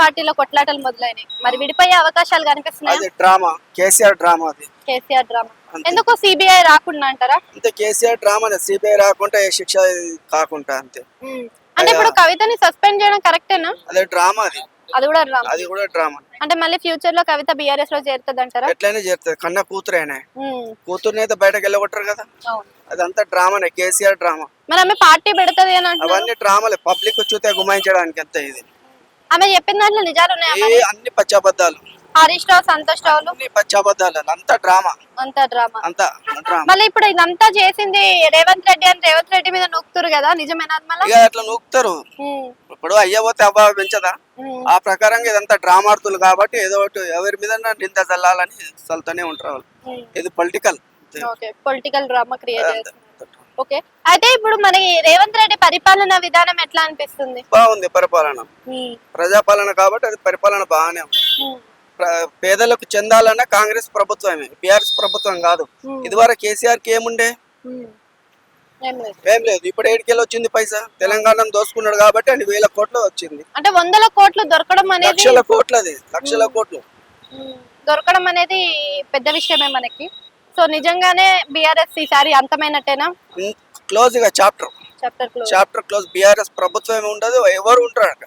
పార్టీలో కొట్లాటలు మొదలైనాయి. మరి విడిపోయే అవకాశాలు కనిపిస్తున్నాయి. అది డ్రామా, కేసీఆర్ డ్రామా అది. కేసీఆర్ డ్రామా అంతే. ఎందుకు సిబిఐ రాకుండా అంటారా? అంతే, కేసీఆర్ డ్రామానే. సిబిఐ రాకుండా ఏ శిక్ష కాకుండా అంతే. అంటే ఇప్పుడు కవితని సస్పెండ్ చేయడం కరెక్టేనా? అదే డ్రామా అది. అది కూడా డ్రామా. అది కూడా డ్రామా. అంటే మళ్ళీ ఫ్యూచర్ లో కవిత బీఆర్ఎస్ లో చేరుతుంది అంటారా? ఎట్లయినా చేరుతుంది. కన్నా కూతురేనే. కూతురుని అయితే బయటకు వెళ్ళగొట్టరు కదా. అదంతా డ్రామానే, కేసీఆర్ డ్రామా. మరి ఆమె పార్టీ పెడుతుంది అని అంటున్నారు. అవన్నీ డ్రామాలే, పబ్లిక్ చూతే గుమాయించడానికి అంతే. ఇది ఆమె చెప్పిన దాంట్లో నిజాలు ఉన్నాయా? అన్ని పచ్చబద్దాలు. హరీష్ రావు, సంతోష్ రావులు అన్ని పచ్చబద్దాలు. అంతా డ్రామా, అంతా డ్రామా. అంతా డ్రామా. మళ్ళీ ఇప్పుడు ఇదంతా చేసింది రేవంత్ రెడ్డి అని రేవంత్ రెడ్డి మీద నొక్కుతారు కదా, నిజమేనా అది? మళ్ళీ ఇక అట్లా నూకుతారు. ఇప్పుడు అయ్య పోతే అవ్వ పెంచదా? ఆ ప్రకారంగా ఇదంతా డ్రామార్తులు కాబట్టి ఏదో ఒకటి ఎవరి మీద నింద చల్లాలని చల్లుతూనే ఉంటారు వాళ్ళు. ఇది పొలిటికల్. పొలిటికల్ డ్రామా క్రియేట్ చేస్తారు. ఓకే, అయితే ఇప్పుడు మరి రేవంత్ రెడ్డి పరిపాలన విధానం ఎట్లా అనిపిస్తుంది? బాగుంది పరిపాలన. ప్రజాపాలన కాబట్టి అది పరిపాలన బాగానే ఉంది. పేదలకు చెందాలన్న కాంగ్రెస్ ప్రభుత్వమే, బీఆర్ఎస్ ప్రభుత్వం కాదు. ఇదివరకు కేసీఆర్ కి ఏముండే? ఏం లేదు. ఇప్పుడు ఏడుకెళ్ళి వచ్చింది పైసా? తెలంగాణ దోసుకున్నాడు కాబట్టి అని 1000 కోట్లు వచ్చింది. అంటే 100 కోట్లు దొరకడం అనేది, లక్షల కోట్లు, అది లక్షల కోట్లు దొరకడం అనేది పెద్ద విషయమే మనకి. సో నిజంగానే బీఆర్ఎస్ ఈసారి అంతమైనట్టేనా? క్లోజ్ గా chapter chapter close. Chapter close. BRS ప్రభుత్వం ఉండదు, ఎవరు ఉంటారు.